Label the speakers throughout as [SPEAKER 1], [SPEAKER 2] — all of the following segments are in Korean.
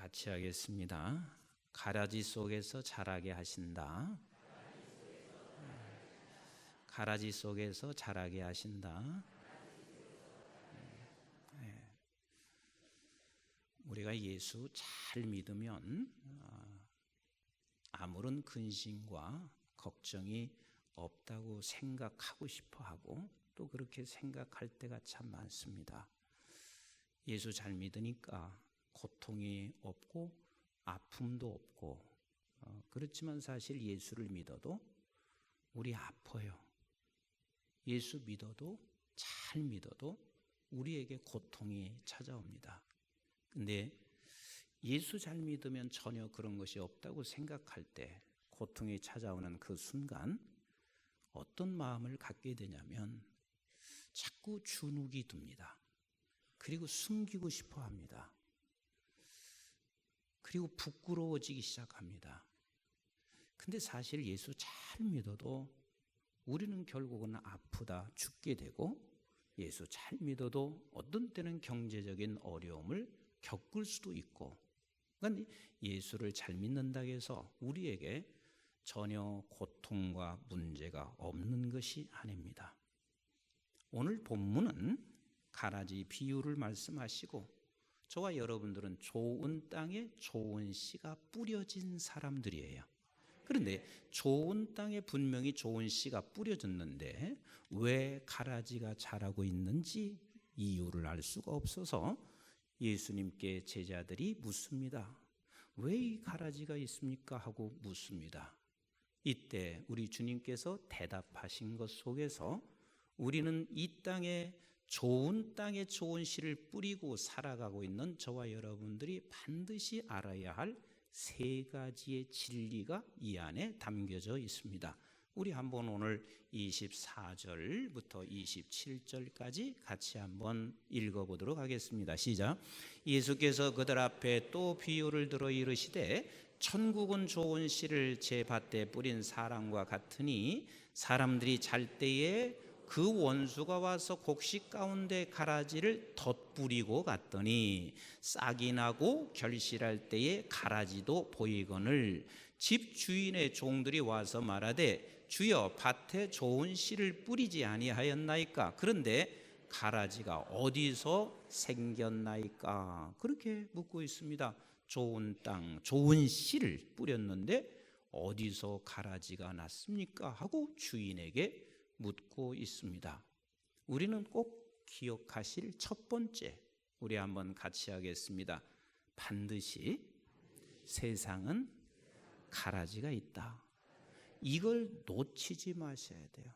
[SPEAKER 1] 같이 하겠습니다. 가라지 속에서 자라게 하신다. 가라지 속에서 자라게 하신다. 우리가 예수 잘 믿으면 아무런 근심과 걱정이 없다고 생각하고 싶어 하고 또 그렇게 생각할 때가 참 많습니다. 예수 잘 믿으니까 고통이 없고 아픔도 없고 그렇지만 사실 예수를 믿어도 우리 아파요. 예수 믿어도 잘 믿어도 우리에게 고통이 찾아옵니다. 근데 예수 잘 믿으면 전혀 그런 것이 없다고 생각할 때 고통이 찾아오는 그 순간 어떤 마음을 갖게 되냐면 자꾸 주눅이 듭니다. 그리고 숨기고 싶어 합니다. 그리고 부끄러워지기 시작합니다. 근데 사실 예수 잘 믿어도 우리는 결국은 아프다 죽게 되고 예수 잘 믿어도 어떤 때는 경제적인 어려움을 겪을 수도 있고 그러니까 예수를 잘 믿는다고 해서 우리에게 전혀 고통과 문제가 없는 것이 아닙니다. 오늘 본문은 가라지 비유를 말씀하시고 저와 여러분들은 좋은 땅에 좋은 씨가 뿌려진 사람들이에요. 그런데 좋은 땅에 분명히 좋은 씨가 뿌려졌는데 왜 가라지가 자라고 있는지 이유를 알 수가 없어서 예수님께 제자들이 묻습니다. 왜 이 가라지가 있습니까? 하고 묻습니다. 이때 우리 주님께서 대답하신 것 속에서 우리는 이 땅에 좋은 씨를 뿌리고 살아가고 있는 저와 여러분들이 반드시 알아야 할 세 가지의 진리가 이 안에 담겨져 있습니다. 우리 한번 오늘 24절부터 27절까지 같이 한번 읽어보도록 하겠습니다. 시작. 예수께서 그들 앞에 또 비유를 들어 이르시되 천국은 좋은 씨를 제 밭에 뿌린 사람과 같으니 사람들이 잘 때에 그 원수가 와서 곡식 가운데 가라지를 덧뿌리고 갔더니 싹이 나고 결실할 때에 가라지도 보이거늘 집 주인의 종들이 와서 말하되 주여 밭에 좋은 씨를 뿌리지 아니하였나이까? 그런데 가라지가 어디서 생겼나이까? 그렇게 묻고 있습니다. 좋은 땅, 좋은 씨를 뿌렸는데 어디서 가라지가 났습니까? 하고 주인에게 묻고 있습니다. 우리는 꼭 기억하실 첫 번째, 우리 한번 같이 하겠습니다. 반드시 세상은 가라지가 있다. 이걸 놓치지 마셔야 돼요.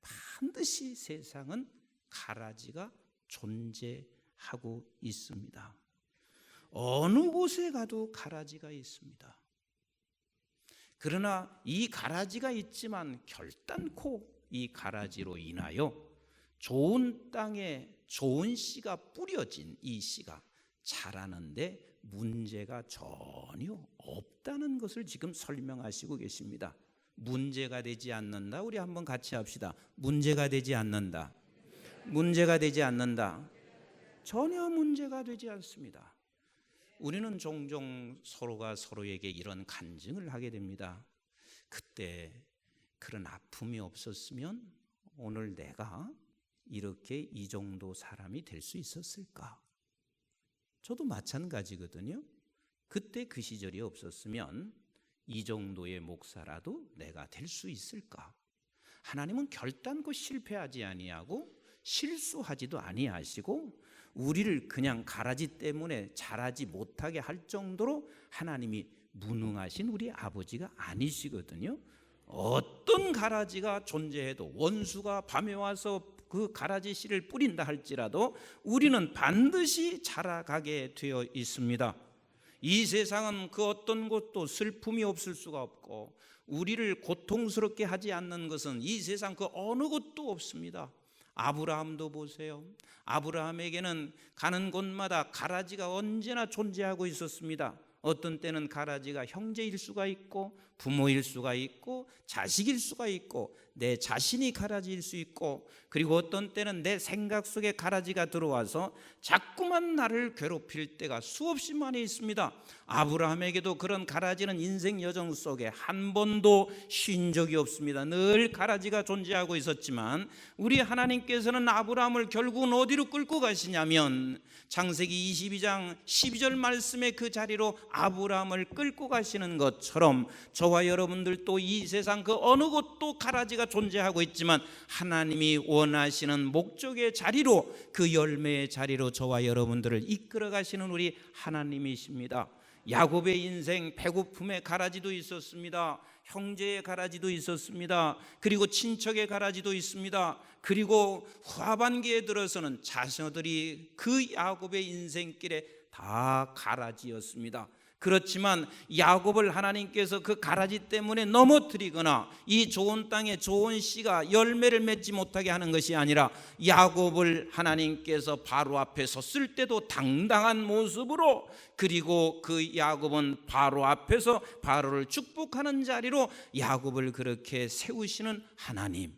[SPEAKER 1] 반드시 세상은 가라지가 존재하고 있습니다. 어느 곳에 가도 가라지가 있습니다. 그러나 이 가라지가 있지만 결단코 이 가라지로 인하여 좋은 땅에 좋은 씨가 뿌려진 이 씨가 자라는데 문제가 전혀 없다는 것을 지금 설명하시고 계십니다. 문제가 되지 않는다. 우리 한번 같이 합시다. 문제가 되지 않는다. 문제가 되지 않는다. 전혀 문제가 되지 않습니다. 우리는 종종 서로가 서로에게 이런 간증을 하게 됩니다. 그때 그런 아픔이 없었으면 오늘 내가 이렇게 이 정도 사람이 될 수 있었을까? 저도 마찬가지거든요. 그때 그 시절이 없었으면 이 정도의 목사라도 내가 될 수 있을까? 하나님은 결단코 실패하지 아니하고 실수하지도 아니하시고 우리를 그냥 가라지 때문에 자라지 못하게 할 정도로 하나님이 무능하신 우리 아버지가 아니시거든요. 어떤 가라지가 존재해도 원수가 밤에 와서 그 가라지 씨를 뿌린다 할지라도 우리는 반드시 자라가게 되어 있습니다. 이 세상은 그 어떤 것도 슬픔이 없을 수가 없고 우리를 고통스럽게 하지 않는 것은 이 세상 그 어느 것도 없습니다. 아브라함도 보세요. 아브라함에게는 가는 곳마다 가라지가 언제나 존재하고 있었습니다. 어떤 때는 가라지가 형제일 수가 있고 부모일 수가 있고 자식일 수가 있고 내 자신이 가라지일 수 있고, 그리고 어떤 때는 내 생각 속에 가라지가 들어와서 자꾸만 나를 괴롭힐 때가 수없이 많이 있습니다. 아브라함에게도 그런 가라지는 인생 여정 속에 한 번도 쉰 적이 없습니다. 늘 가라지가 존재하고 있었지만 우리 하나님께서는 아브라함을 결국은 어디로 끌고 가시냐면 창세기 22장 12절 말씀의 그 자리로 아브라함을 끌고 가시는 것처럼 저와 여러분들도 이 세상 그 어느 곳도 가라지가 존재하고 있지만 하나님이 원하시는 목적의 자리로, 그 열매의 자리로 저와 여러분들을 이끌어 가시는 우리 하나님이십니다. 야곱의 인생 배고픔의 가라지도 있었습니다. 형제의 가라지도 있었습니다. 그리고 친척의 가라지도 있습니다. 그리고 후하반기에 들어서는 자녀들이 그 야곱의 인생길에 다 가라지였습니다. 그렇지만 야곱을 하나님께서 그 가라지 때문에 넘어뜨리거나 이 좋은 땅에 좋은 씨가 열매를 맺지 못하게 하는 것이 아니라 야곱을 하나님께서 바로 앞에 섰을 때도 당당한 모습으로, 그리고 그 야곱은 바로 앞에서 바로를 축복하는 자리로 야곱을 그렇게 세우시는 하나님.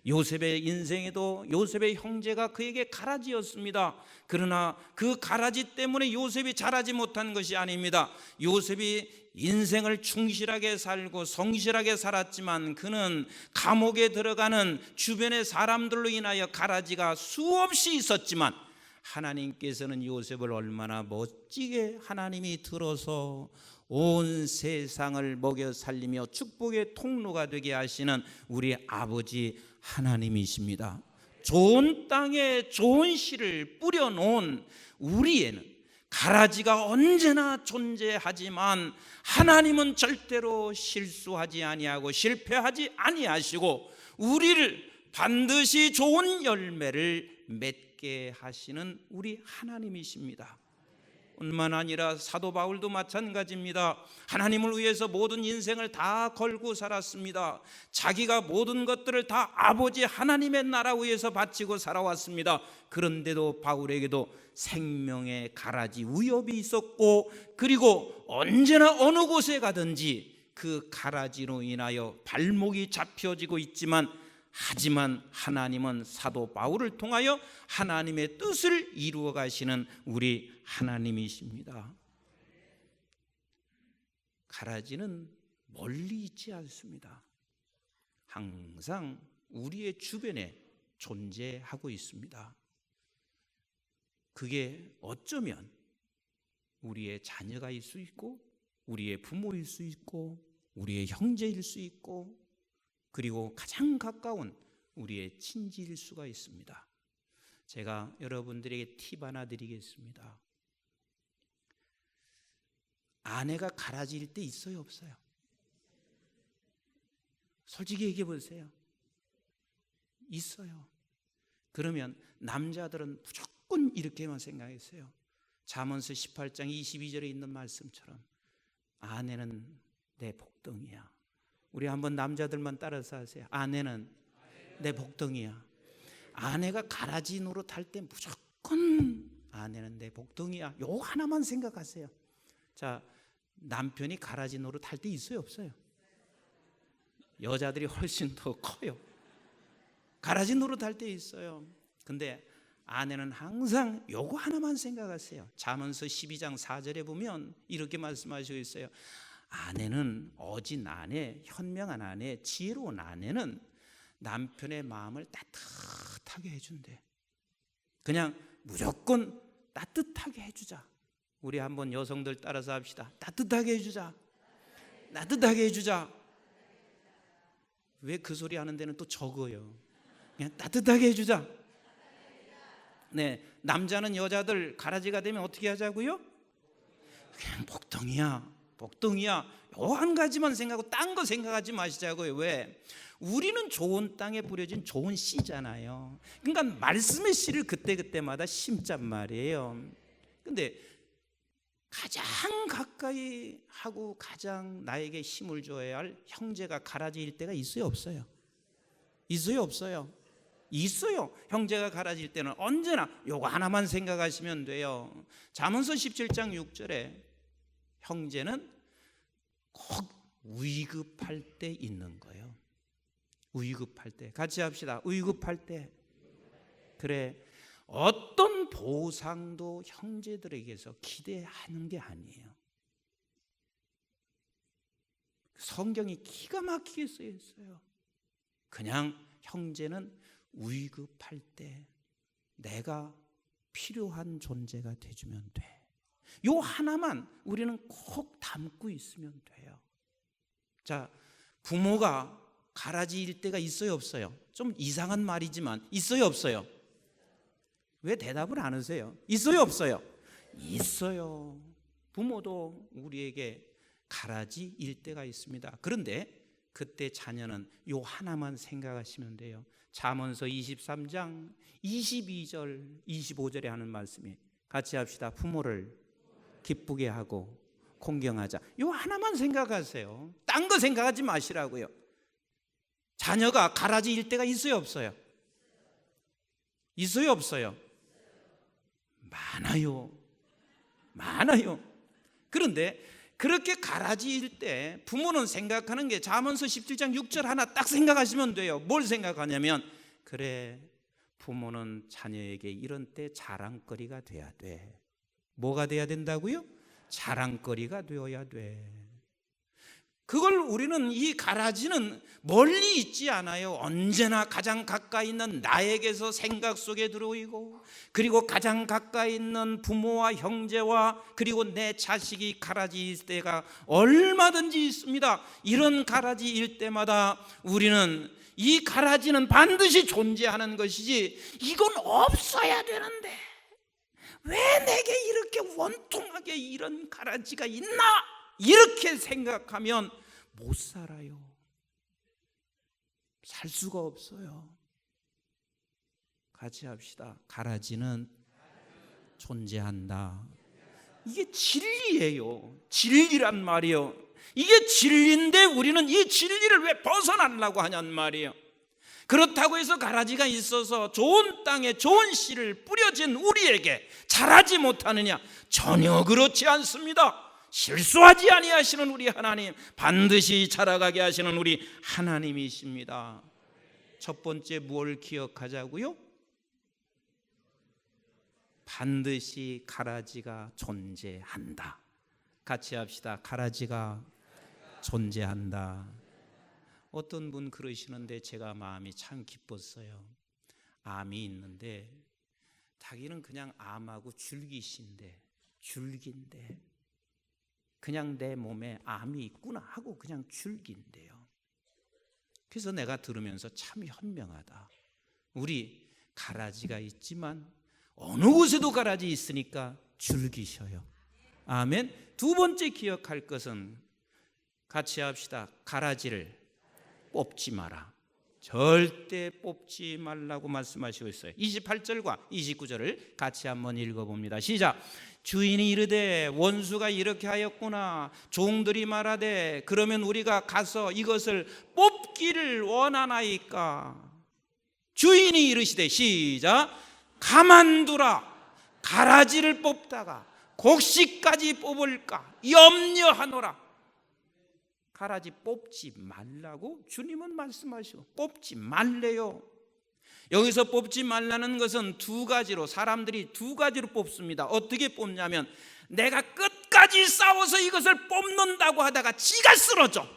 [SPEAKER 1] 요셉의 인생에도 요셉의 형제가 그에게 가라지였습니다. 그러나 그 가라지 때문에 요셉이 자라지 못한 것이 아닙니다. 요셉이 인생을 충실하게 살고 성실하게 살았지만 그는 감옥에 들어가는 주변의 사람들로 인하여 가라지가 수없이 있었지만 하나님께서는 요셉을 얼마나 멋지게 하나님이 들어서 온 세상을 먹여 살리며 축복의 통로가 되게 하시는 우리 아버지 하나님이십니다. 좋은 땅에 좋은 씨를 뿌려놓은 우리에는 가라지가 언제나 존재하지만 하나님은 절대로 실수하지 아니하고 실패하지 아니하시고 우리를 반드시 좋은 열매를 맺게 하시는 우리 하나님이십니다. 뿐만 아니라 사도 바울도 마찬가지입니다. 하나님을 위해서 모든 인생을 다 걸고 살았습니다. 자기가 모든 것들을 다 아버지 하나님의 나라 위해서 바치고 살아왔습니다. 그런데도 바울에게도 생명의 가라지 위협이 있었고, 그리고 언제나 어느 곳에 가든지 그 가라지로 인하여 발목이 잡혀지고 있지만, 하지만 하나님은 사도 바울을 통하여 하나님의 뜻을 이루어 가시는 우리 하나님이십니다. 가라지는 멀리 있지 않습니다. 항상 우리의 주변에 존재하고 있습니다. 그게 어쩌면 우리의 자녀가일 수 있고, 우리의 부모일 수 있고, 우리의 형제일 수 있고, 그리고 가장 가까운 우리의 친지일 수가 있습니다. 제가 여러분들에게 팁 하나 드리겠습니다. 아내가 가라지일 때 있어요, 없어요? 솔직히 얘기해 보세요. 있어요. 그러면 남자들은 무조건 이렇게만 생각했어요. 잠언서 18장 22절에 있는 말씀처럼 아내는 내 복덩이야. 우리 한번 남자들만 따라서 하세요. 아내는 내 복덩이야. 아내가 가라지 노릇할 때 무조건 아내는 내 복덩이야. 요 하나만 생각하세요. 자, 남편이 가라지 노릇할 때 있어요, 없어요? 여자들이 훨씬 더 커요. 가라지 노릇할 때 있어요. 근데 아내는 항상 요거 하나만 생각하세요. 잠언서 12장 4절에 보면 이렇게 말씀하시고 있어요. 아내는, 어진 아내, 현명한 아내, 지혜로운 아내는 남편의 마음을 따뜻하게 해준대. 그냥 무조건 따뜻하게 해주자. 우리 한번 여성들 따라서 합시다. 따뜻하게 해주자. 따뜻하게 해주자. 왜 그 소리 하는 데는 또 적어요? 그냥 따뜻하게 해주자. 네, 남자는 여자들 가라지가 되면 어떻게 하자고요? 그냥 복덩이야. 복덩이야. 요 한 가지만 생각하고 딴 거 생각하지 마시자고요. 왜? 우리는 좋은 땅에 뿌려진 좋은 씨잖아요. 그러니까 말씀의 씨를 그때그때마다 심잔 말이에요. 근데 가장 가까이 하고 가장 나에게 힘을 줘야 할 형제가 가라지일 때가 있어요, 없어요? 있어요, 없어요? 있어요. 형제가 가라질 때는 언제나 요거 하나만 생각하시면 돼요. 잠언서 17장 6절에 형제는 꼭 위급할 때 있는 거예요. 위급할 때. 같이 합시다. 위급할 때. 그래, 어떤 보상도 형제들에게서 기대하는 게 아니에요. 성경이 기가 막히게 쓰여 있어요. 그냥 형제는 위급할 때 내가 필요한 존재가 돼주면 돼. 요 하나만 우리는 꼭 담고 있으면 돼요. 자, 부모가 가라지일 때가 있어요, 없어요? 좀 이상한 말이지만 있어요, 없어요? 왜 대답을 안 하세요? 있어요, 없어요? 있어요. 부모도 우리에게 가라지일 때가 있습니다. 그런데 그때 자녀는 요 하나만 생각하시면 돼요. 잠언서 23장 22절 25절에 하는 말씀이, 같이 합시다. 부모를 기쁘게 하고 공경하자. 요 하나만 생각하세요. 딴 거 생각하지 마시라고요. 자녀가 가라지일 때가 있어요, 없어요? 있어요, 없어요? 많아요. 많아요. 그런데 그렇게 가라지일 때 부모는 생각하는 게 잠언서 17장 6절 하나 딱 생각하시면 돼요. 뭘 생각하냐면, 그래, 부모는 자녀에게 이런 때 자랑거리가 돼야 돼. 뭐가 돼야 된다고요? 자랑거리가 되어야 돼. 그걸 우리는, 이 가라지는 멀리 있지 않아요. 언제나 가장 가까이 있는 나에게서 생각 속에 들어오고, 그리고 가장 가까이 있는 부모와 형제와 그리고 내 자식이 가라지일 때가 얼마든지 있습니다. 이런 가라지일 때마다 우리는 이 가라지는 반드시 존재하는 것이지, 이건 없어야 되는데 왜 내게 이렇게 원통하게 이런 가라지가 있나? 이렇게 생각하면 못 살아요. 살 수가 없어요. 같이 합시다. 가라지는 존재한다. 이게 진리예요. 진리란 말이에요. 이게 진리인데 우리는 이 진리를 왜 벗어나려고 하냔 말이에요. 그렇다고 해서 가라지가 있어서 좋은 땅에 좋은 씨를 뿌려진 우리에게 자라지 못하느냐? 전혀 그렇지 않습니다. 실수하지 아니하시는 우리 하나님, 반드시 자라가게 하시는 우리 하나님이십니다. 첫 번째 뭘 기억하자고요? 반드시 가라지가 존재한다. 같이 합시다. 가라지가 존재한다. 어떤 분 그러시는데 제가 마음이 참 기뻤어요. 암이 있는데 자기는 그냥 암하고 줄기신데, 줄기인데 그냥 내 몸에 암이 있구나 하고 그냥 줄기인데요. 그래서 내가 들으면서 참 현명하다. 우리 가라지가 있지만 어느 곳에도 가라지 있으니까 줄기셔요. 아멘. 두 번째 기억할 것은, 같이 합시다. 가라지를 뽑지 마라. 절대 뽑지 말라고 말씀하시고 있어요. 28절과 29절을 같이 한번 읽어봅니다. 시작. 주인이 이르되 원수가 이렇게 하였구나. 종들이 말하되 그러면 우리가 가서 이것을 뽑기를 원하나이까. 주인이 이르시되, 시작. 가만두라. 가라지를 뽑다가 곡식까지 뽑을까 염려하노라. 가라지 뽑지 말라고 주님은 말씀하시고, 뽑지 말래요. 여기서 뽑지 말라는 것은 두 가지로, 사람들이 두 가지로 뽑습니다. 어떻게 뽑냐면, 내가 끝까지 싸워서 이것을 뽑는다고 하다가 지가 쓰러져.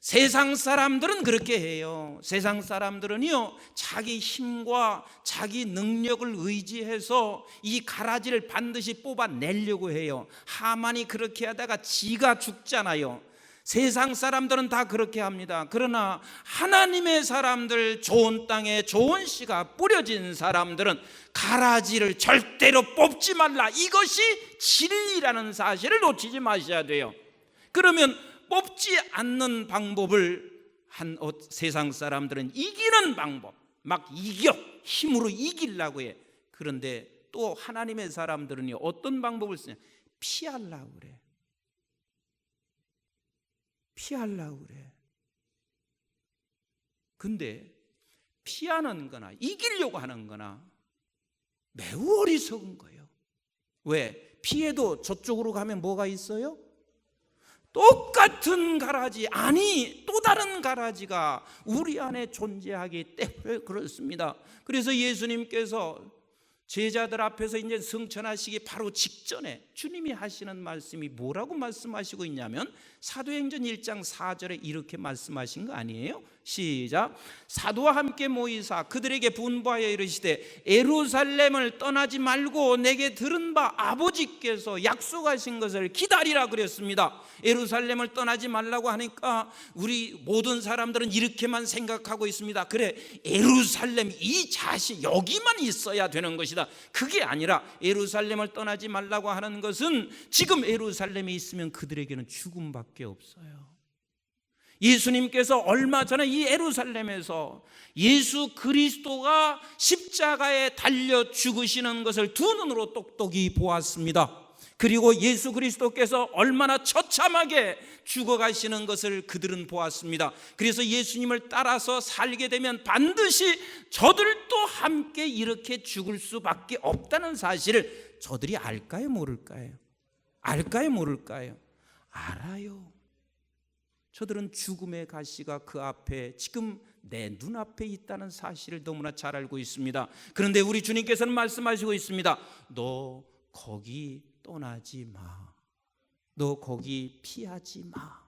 [SPEAKER 1] 세상 사람들은 그렇게 해요. 세상 사람들은요, 자기 힘과 자기 능력을 의지해서 이 가라지를 반드시 뽑아내려고 해요. 하만이 그렇게 하다가 지가 죽잖아요. 세상 사람들은 다 그렇게 합니다. 그러나 하나님의 사람들, 좋은 땅에 좋은 씨가 뿌려진 사람들은 가라지를 절대로 뽑지 말라. 이것이 진리라는 사실을 놓치지 마셔야 돼요. 그러면 뽑지 않는 방법을 세상 사람들은 이기는 방법, 막 이겨, 힘으로 이기려고 해. 그런데 또 하나님의 사람들은 어떤 방법을 쓰냐? 피하려고 그래. 피하려고 그래. 근데 피하는 거나 이기려고 하는 거나 매우 어리석은 거예요. 왜? 피해도 저쪽으로 가면 뭐가 있어요? 똑같은 가라지, 아니 또 다른 가라지가 우리 안에 존재하기 때문에 그렇습니다. 그래서 예수님께서 제자들 앞에서 이제 승천하시기 바로 직전에 주님이 하시는 말씀이 뭐라고 말씀하시고 있냐면 사도행전 1장 4절에 이렇게 말씀하신 거 아니에요? 시작. 사도와 함께 모이사 그들에게 분부하여 이르시되 예루살렘을 떠나지 말고 내게 들은 바 아버지께서 약속하신 것을 기다리라 그랬습니다. 예루살렘을 떠나지 말라고 하니까 우리 모든 사람들은 이렇게만 생각하고 있습니다. 그래, 예루살렘 이 자식 여기만 있어야 되는 것이다. 그게 아니라 예루살렘을 떠나지 말라고 하는 것은 지금 예루살렘에 있으면 그들에게는 죽음밖에 없어요. 예수님께서 얼마 전에 이 예루살렘에서 예수 그리스도가 십자가에 달려 죽으시는 것을 두 눈으로 똑똑히 보았습니다. 그리고 예수 그리스도께서 얼마나 처참하게 죽어가시는 것을 그들은 보았습니다. 그래서 예수님을 따라서 살게 되면 반드시 저들도 함께 이렇게 죽을 수밖에 없다는 사실을 저들이 알까요, 모를까요? 알까요, 모를까요? 알아요. 저들은 죽음의 가시가 그 앞에 지금 내 눈앞에 있다는 사실을 너무나 잘 알고 있습니다. 그런데 우리 주님께서는 말씀하시고 있습니다. 너 거기 떠나지 마. 너 거기 피하지 마.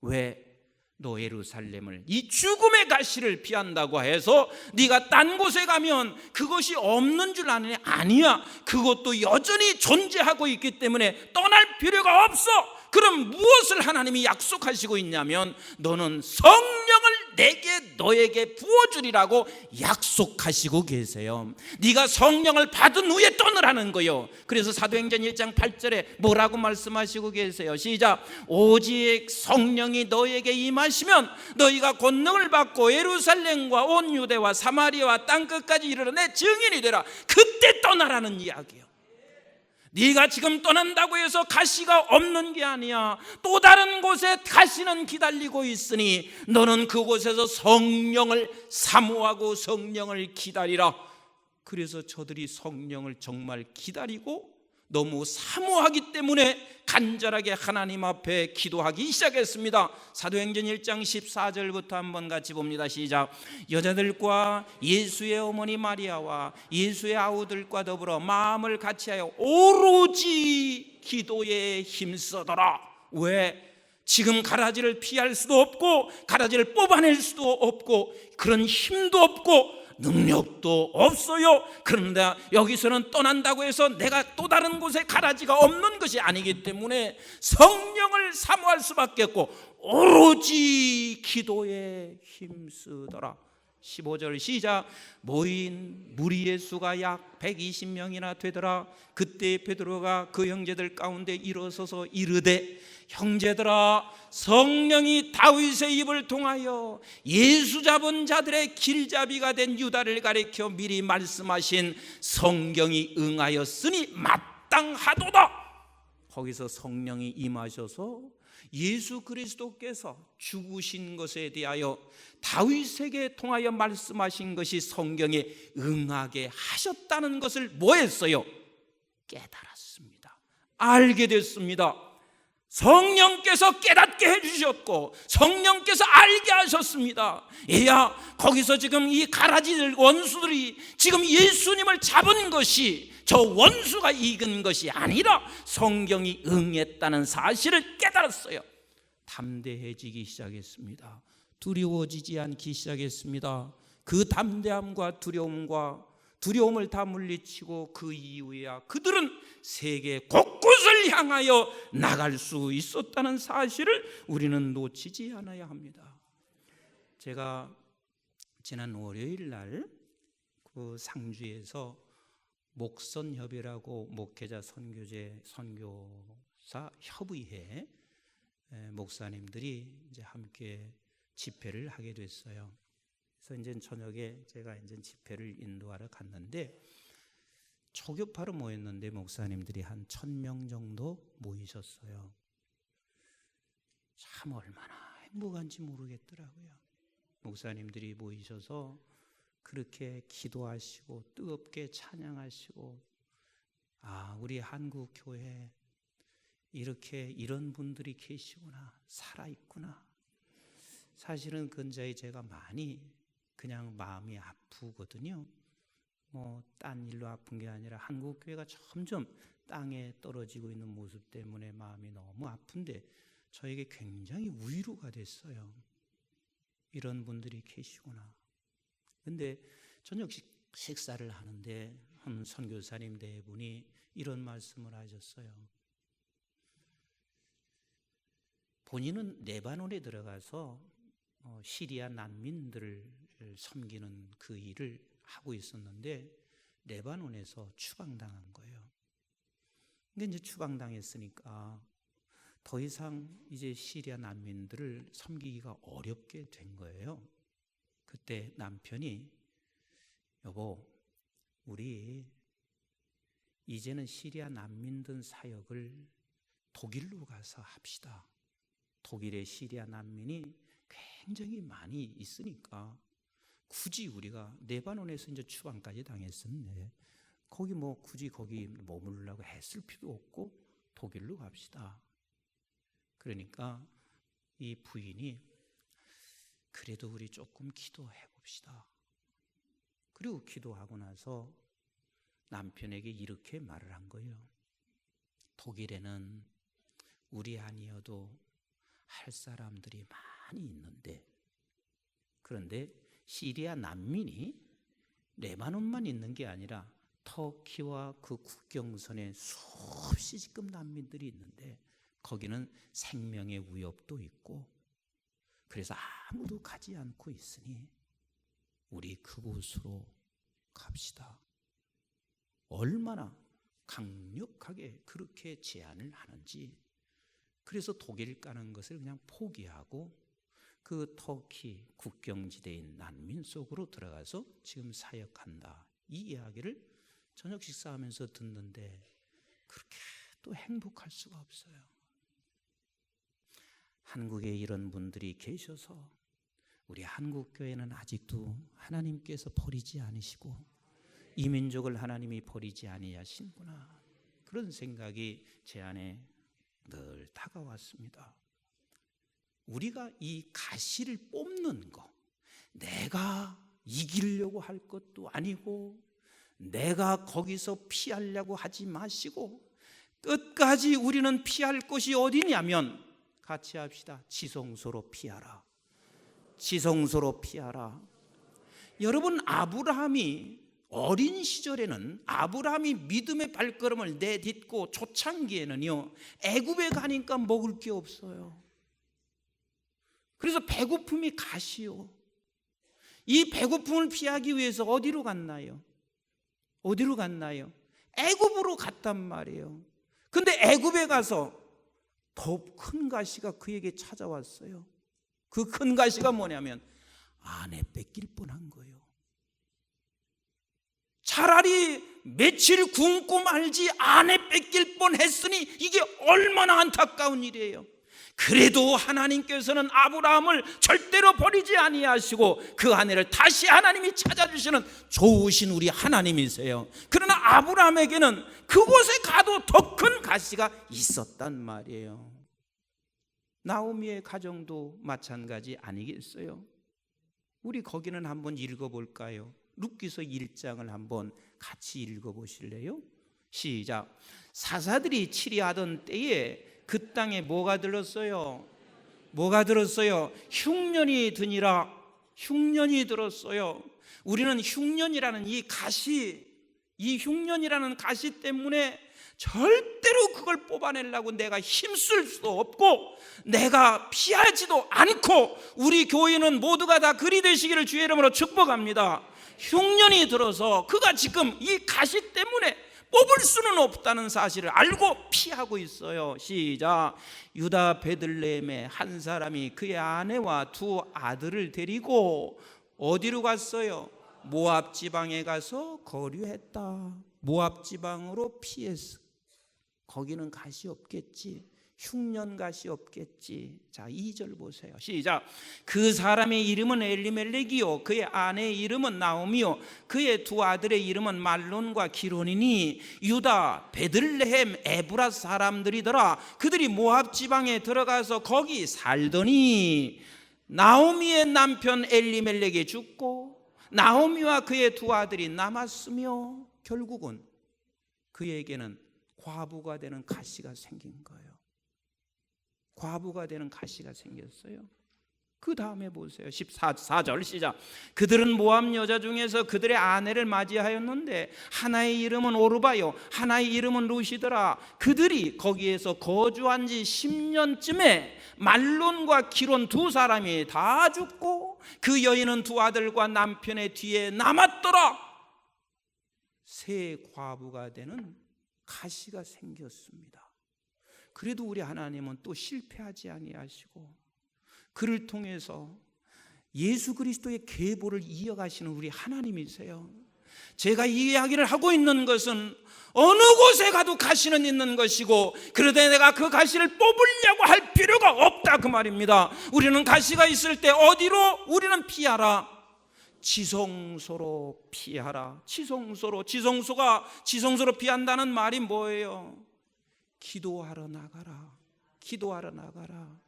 [SPEAKER 1] 왜? 너 예루살렘을 이 죽음의 가시를 피한다고 해서 네가 딴 곳에 가면 그것이 없는 줄 아느냐? 아니야. 그것도 여전히 존재하고 있기 때문에 떠날 필요가 없어. 그럼 무엇을 하나님이 약속하시고 있냐면 너는 성령을 내게 너에게 부어주리라고 약속하시고 계세요. 네가 성령을 받은 후에 떠나라는 거요. 그래서 사도행전 1장 8절에 뭐라고 말씀하시고 계세요? 시작. 오직 성령이 너에게 임하시면 너희가 권능을 받고 예루살렘과 온 유대와 사마리아와 땅끝까지 이르러 내 증인이 되라. 그때 떠나라는 이야기예요. 네가 지금 떠난다고 해서 가시가 없는 게 아니야. 또 다른 곳에 가시는 기다리고 있으니 너는 그곳에서 성령을 사모하고 성령을 기다리라. 그래서 저들이 성령을 정말 기다리고 너무 사모하기 때문에 간절하게 하나님 앞에 기도하기 시작했습니다. 사도행전 1장 14절부터 한번 같이 봅니다. 시작. 여자들과 예수의 어머니 마리아와 예수의 아우들과 더불어 마음을 같이하여 오로지 기도에 힘쓰더라. 왜? 지금 가라지를 피할 수도 없고 가라지를 뽑아낼 수도 없고 그런 힘도 없고 능력도 없어요. 그런데 여기서는 떠난다고 해서 내가 또 다른 곳에 가라지가 없는 것이 아니기 때문에 성령을 사모할 수밖에 없고 오로지 기도에 힘쓰더라. 15절 시작. 모인 무리의 수가 약 120명이나 되더라. 그때 베드로가 그 형제들 가운데 일어서서 이르되 형제들아, 성령이 다윗의 입을 통하여 예수 잡은 자들의 길잡이가 된 유다를 가리켜 미리 말씀하신 성경이 응하였으니 마땅하도다. 거기서 성령이 임하셔서 예수 그리스도께서 죽으신 것에 대하여 다윗에게 통하여 말씀하신 것이 성경에 응하게 하셨다는 것을 뭐 했어요? 깨달았습니다. 알게 됐습니다. 성령께서 깨닫게 해주셨고 성령께서 알게 하셨습니다. 얘야, 거기서 지금 이 가라지들 원수들이 지금 예수님을 잡은 것이 저 원수가 이긴 것이 아니라 성경이 응했다는 사실을 깨달았어요. 담대해지기 시작했습니다. 두려워지지 않기 시작했습니다. 그 담대함과 두려움을 다 물리치고 그 이후에야 그들은 세계 곳곳을 향하여 나갈 수 있었다는 사실을 우리는 놓치지 않아야 합니다. 제가 지난 월요일 날 그 상주에서 목선협이라고 목회자 선교사 협의회 목사님들이 이제 함께 집회를 하게 됐어요. 그래서 이제 저녁에 제가 이제 집회를 인도하러 갔는데 초교파로 모였는데 목사님들이 한 1,000명 정도 모이셨어요. 참 얼마나 행복한지 모르겠더라고요. 목사님들이 모이셔서 그렇게 기도하시고 뜨겁게 찬양하시고 우리 한국 교회 이렇게 이런 분들이 계시구나, 살아있구나. 사실은 근자에 제가 많이 그냥 마음이 아프거든요. 딴 일로 아픈 게 아니라 한국교회가 점점 땅에 떨어지고 있는 모습 때문에 마음이 너무 아픈데 저에게 굉장히 위로가 됐어요. 이런 분들이 계시구나. 근데 저녁 식사를 하는데 한 선교사님 네 분이 이런 말씀을 하셨어요. 본인은 레바논에 들어가서 시리아 난민들을 섬기는 그 일을 하고 있었는데 레바논에서 추방당한 거예요. 근데 이제 추방당했으니까 더 이상 이제 시리아 난민들을 섬기기가 어렵게 된 거예요. 그때 남편이 여보, 우리 이제는 시리아 난민들 사역을 독일로 가서 합시다. 독일의 시리아 난민이 굉장히 많이 있으니까 굳이 우리가 레바논에서 이제 추방까지 당했었는데 거기 굳이 거기 머무르려고 했을 필요도 없고 독일로 갑시다. 그러니까 이 부인이 그래도 우리 조금 기도해 봅시다. 그리고 기도하고 나서 남편에게 이렇게 말을 한 거예요. 독일에는 우리 아니어도 할 사람들이 많이 있는데, 그런데 시리아 난민이 레바논만 있는 게 아니라 터키와 그 국경선에 수없이 지금 난민들이 있는데 거기는 생명의 위협도 있고 그래서 아무도 가지 않고 있으니 우리 그곳으로 갑시다. 얼마나 강력하게 그렇게 제안을 하는지. 그래서 독일 가는 것을 그냥 포기하고 그 터키 국경지대인 난민 속으로 들어가서 지금 사역한다. 이 이야기를 저녁 식사하면서 듣는데 그렇게 또 행복할 수가 없어요. 한국에 이런 분들이 계셔서 우리 한국교회는 아직도 하나님께서 버리지 않으시고 이 민족을 하나님이 버리지 아니하시는구나. 그런 생각이 제 안에 늘 다가왔습니다. 우리가 이 가시를 뽑는 거, 내가 이기려고 할 것도 아니고 내가 거기서 피하려고 하지 마시고 끝까지 우리는 피할 곳이 어디냐면 같이 합시다. 지성소로 피하라. 지성소로 피하라. 여러분, 아브라함이 어린 시절에는 아브라함이 믿음의 발걸음을 내딛고 초창기에는요 애굽에 가니까 먹을 게 없어요. 그래서 배고픔이 가시요. 이 배고픔을 피하기 위해서 어디로 갔나요? 어디로 갔나요? 애굽으로 갔단 말이에요. 근데 애굽에 가서 더 큰 가시가 그에게 찾아왔어요. 그 큰 가시가 뭐냐면 아내 뺏길 뻔한 거예요. 차라리 며칠 굶고 말지 아내 뺏길 뻔했으니 이게 얼마나 안타까운 일이에요. 그래도 하나님께서는 아브라함을 절대로 버리지 아니하시고 그 아내를 다시 하나님이 찾아주시는 좋으신 우리 하나님이세요. 그러나 아브라함에게는 그곳에 가도 더 큰 가시가 있었단 말이에요. 나오미의 가정도 마찬가지 아니겠어요? 우리 거기는 한번 읽어볼까요? 룻기서 1장을 한번 같이 읽어보실래요? 시작. 사사들이 치리하던 때에 그 땅에 뭐가 들었어요? 뭐가 들었어요? 흉년이 드니라. 흉년이 들었어요. 우리는 흉년이라는 이 가시, 이 흉년이라는 가시 때문에 절대로 그걸 뽑아내려고 내가 힘쓸 수도 없고 내가 피하지도 않고 우리 교인은 모두가 다 그리 되시기를 주의 이름으로 축복합니다. 흉년이 들어서 그가 지금 이 가시 때문에 뽑을 수는 없다는 사실을 알고 피하고 있어요. 시작. 유다 베들레헴에 한 사람이 그의 아내와 두 아들을 데리고 어디로 갔어요? 모압 지방에 가서 거류했다. 모압 지방으로 피했어. 거기는 가시 없겠지. 흉년갓이 없겠지. 자, 2절 보세요. 시작. 그 사람의 이름은 엘리멜렉이요 그의 아내의 이름은 나오미요 그의 두 아들의 이름은 말론과 기론이니 유다 베들레헴 에브라 사람들이더라. 그들이 모압 지방에 들어가서 거기 살더니 나오미의 남편 엘리멜렉이 죽고 나오미와 그의 두 아들이 남았으며 결국은 그에게는 과부가 되는 가시가 생긴 거예요. 과부가 되는 가시가 생겼어요. 그 다음에 보세요. 14절 시작. 그들은 모압 여자 중에서 그들의 아내를 맞이하였는데 하나의 이름은 오르바요 하나의 이름은 루시더라. 그들이 거기에서 거주한 지 10년쯤에 말론과 기론 두 사람이 다 죽고 그 여인은 두 아들과 남편의 뒤에 남았더라. 새 과부가 되는 가시가 생겼습니다. 그래도 우리 하나님은 또 실패하지 아니하시고 그를 통해서 예수 그리스도의 계보를 이어가시는 우리 하나님이세요. 제가 이 이야기를 하고 있는 것은 어느 곳에 가도 가시는 있는 것이고 그러되 내가 그 가시를 뽑으려고 할 필요가 없다 그 말입니다. 우리는 가시가 있을 때 어디로 우리는 피하라? 지성소로 피하라. 지성소로 피한다는 말이 뭐예요? 기도하러 나가라. 기도하러 나가라.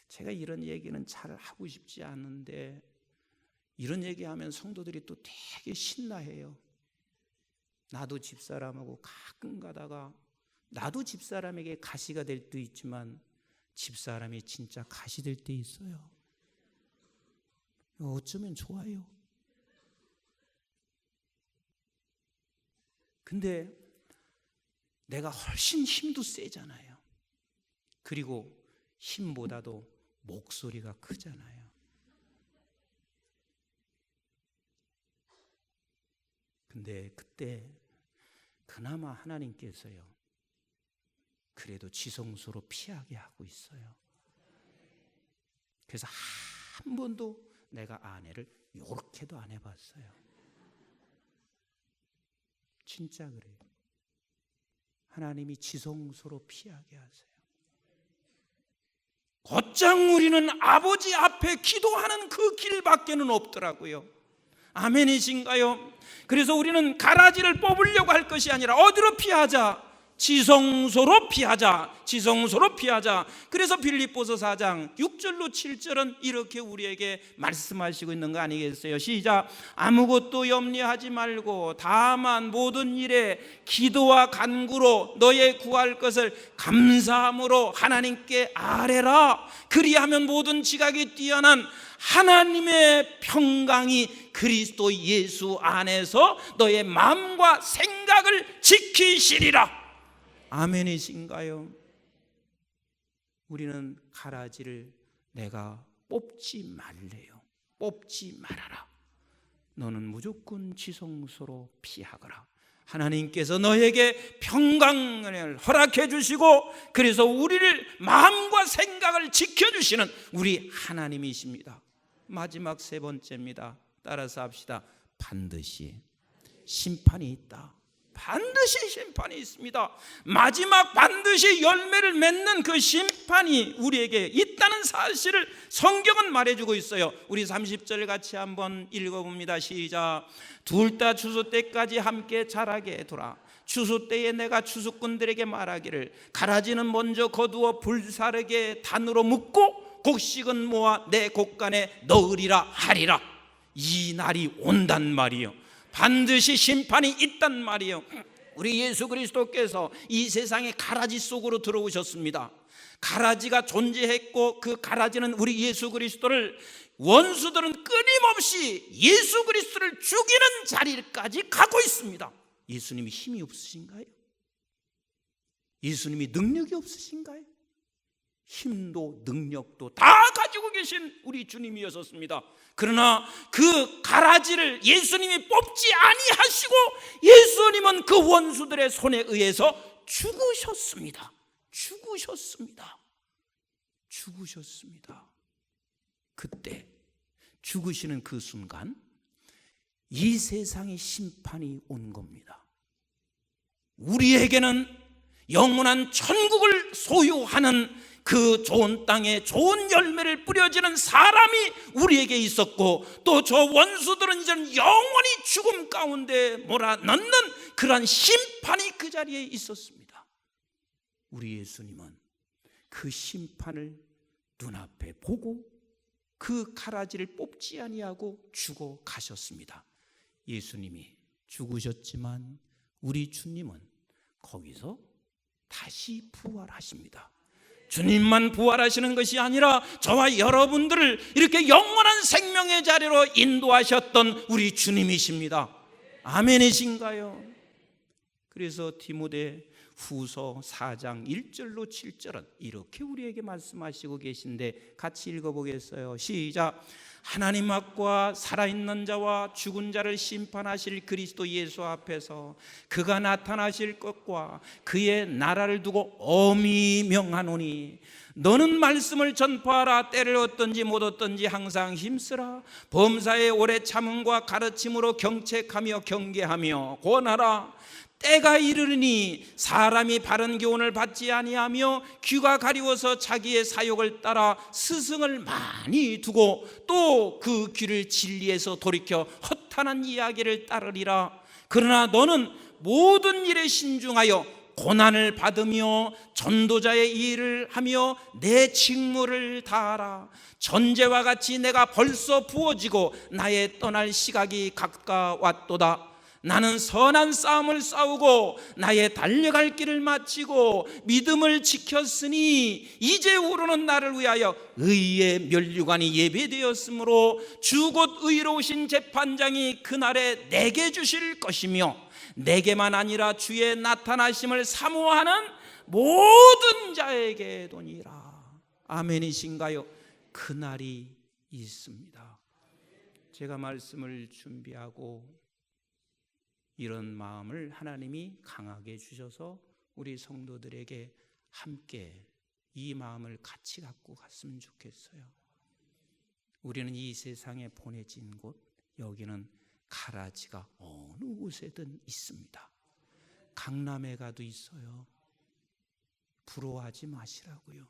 [SPEAKER 1] 제가 이런 얘기는 잘 하고 싶지 않은데 이런 얘기하면 성도들이 또 되게 신나해요. 나도 집사람하고 가끔 가다가 나도 집사람에게 가시가 될 때 있지만 집사람이 진짜 가시 될 때 있어요. 어쩌면 좋아요. 근데 내가 훨씬 힘도 세잖아요. 그리고 힘보다도 목소리가 크잖아요. 근데 그때 그나마 하나님께서요 그래도 지성소로 피하게 하고 있어요. 그래서 한 번도 내가 아내를 요렇게도 안 해봤어요. 진짜 그래요. 하나님이 지성소로 피하게 하세요. 곧장 우리는 아버지 앞에 기도하는 그 길밖에는 없더라고요. 아멘이신가요? 그래서 우리는 가라지를 뽑으려고 할 것이 아니라 어디로 피하자? 지성소로 피하자. 지성소로 피하자. 그래서 빌립보서 4장 6절로 7절은 이렇게 우리에게 말씀하시고 있는 거 아니겠어요? 시작. 아무것도 염려하지 말고 다만 모든 일에 기도와 간구로 너의 구할 것을 감사함으로 하나님께 아뢰라. 그리하면 모든 지각이 뛰어난 하나님의 평강이 그리스도 예수 안에서 너의 마음과 생각을 지키시리라. 아멘이신가요? 우리는 가라지를 내가 뽑지 말래요. 뽑지 말아라. 너는 무조건 지성소로 피하거라. 하나님께서 너에게 평강을 허락해 주시고 그래서 우리를 마음과 생각을 지켜주시는 우리 하나님이십니다. 마지막 세 번째입니다. 따라서 합시다. 반드시 심판이 있다. 반드시 심판이 있습니다. 마지막 반드시 열매를 맺는 그 심판이 우리에게 있다는 사실을 성경은 말해주고 있어요. 우리 30절 같이 한번 읽어봅니다. 시작. 둘 다 추수 때까지 함께 자라게 두라. 추수 때에 내가 추수꾼들에게 말하기를 가라지는 먼저 거두어 불사르게 단으로 묶고 곡식은 모아 내 곡간에 넣으리라 하리라. 이 날이 온단 말이요. 반드시 심판이 있단 말이에요. 우리 예수 그리스도께서 이 세상의 가라지 속으로 들어오셨습니다. 가라지가 존재했고 그 가라지는 우리 예수 그리스도를 원수들은 끊임없이 예수 그리스도를 죽이는 자리까지 가고 있습니다. 예수님이 힘이 없으신가요? 예수님이 능력이 없으신가요? 힘도 능력도 다 가지고 계신 우리 주님이었습니다. 그러나 그 가라지를 예수님이 뽑지 아니하시고 예수님은 그 원수들의 손에 의해서 죽으셨습니다. 그때 죽으시는 그 순간 이 세상의 심판이 온 겁니다. 우리에게는 영원한 천국을 소유하는 그 좋은 땅에 좋은 열매를 뿌려지는 사람이 우리에게 있었고, 또 저 원수들은 이제는 영원히 죽음 가운데 몰아넣는 그러한 심판이 그 자리에 있었습니다. 우리 예수님은 그 심판을 눈앞에 보고 그 가라지를 뽑지 아니하고 죽어 가셨습니다. 예수님이 죽으셨지만 우리 주님은 거기서 다시 부활하십니다. 주님만 부활하시는 것이 아니라 저와 여러분들을 이렇게 영원한 생명의 자리로 인도하셨던 우리 주님이십니다. 아멘이신가요? 그래서 디모데 후서 4장 1절로 7절은 이렇게 우리에게 말씀하시고 계신데 같이 읽어보겠어요. 시작. 하나님 앞과 살아있는 자와 죽은 자를 심판하실 그리스도 예수 앞에서 그가 나타나실 것과 그의 나라를 두고 엄히 명하노니 너는 말씀을 전파하라. 때를 얻든지 못 얻든지 항상 힘쓰라. 범사에 오래 참음과 가르침으로 경책하며 경계하며 권하라. 때가 이르니 사람이 바른 교훈을 받지 아니하며 귀가 가리워서 자기의 사욕을 따라 스승을 많이 두고 또 그 귀를 진리에서 돌이켜 허탄한 이야기를 따르리라. 그러나 너는 모든 일에 신중하여 고난을 받으며 전도자의 일을 하며 내 직무를 다하라. 전제와 같이 내가 벌써 부어지고 나의 떠날 시각이 가까웠도다. 나는 선한 싸움을 싸우고 나의 달려갈 길을 마치고 믿음을 지켰으니 이제후로는 나를 위하여 의의 면류관이 예배되었으므로 주 곧 의로우신 재판장이 그날에 내게 주실 것이며 내게만 아니라 주의 나타나심을 사모하는 모든 자에게 도니라. 아멘이신가요? 그날이 있습니다. 제가 말씀을 준비하고 이런 마음을 하나님이 강하게 주셔서 우리 성도들에게 함께 이 마음을 같이 갖고 갔으면 좋겠어요. 우리는 이 세상에 보내진 곳, 여기는 가라지가 어느 곳에든 있습니다. 강남에 가도 있어요. 부러워하지 마시라고요.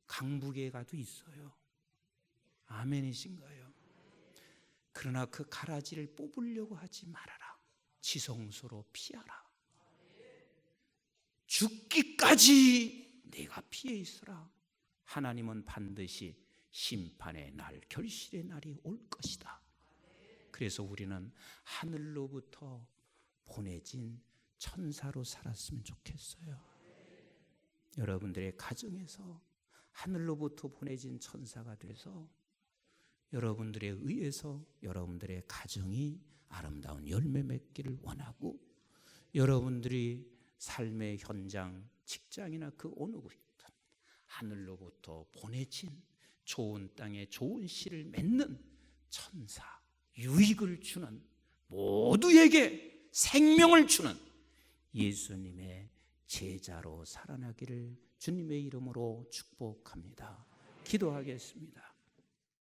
[SPEAKER 1] 강북에 가도 있어요. 아멘이신가요? 그러나 그 가라지를 뽑으려고 하지 말아라. 지성소로 피하라. 죽기까지 내가 피해 있으라. 하나님은 반드시 심판의 날, 결실의 날이 올 것이다. 그래서 우리는 하늘로부터 보내진 천사로 살았으면 좋겠어요. 여러분들의 가정에서 하늘로부터 보내진 천사가 돼서 여러분들에 의해서 여러분들의 가정이 아름다운 열매 맺기를 원하고, 여러분들이 삶의 현장, 직장이나 그 어느 곳이든 하늘로부터 보내진 좋은 땅에 좋은 씨를 맺는 천사, 유익을 주는, 모두에게 생명을 주는 예수님의 제자로 살아나기를 주님의 이름으로 축복합니다. 기도하겠습니다.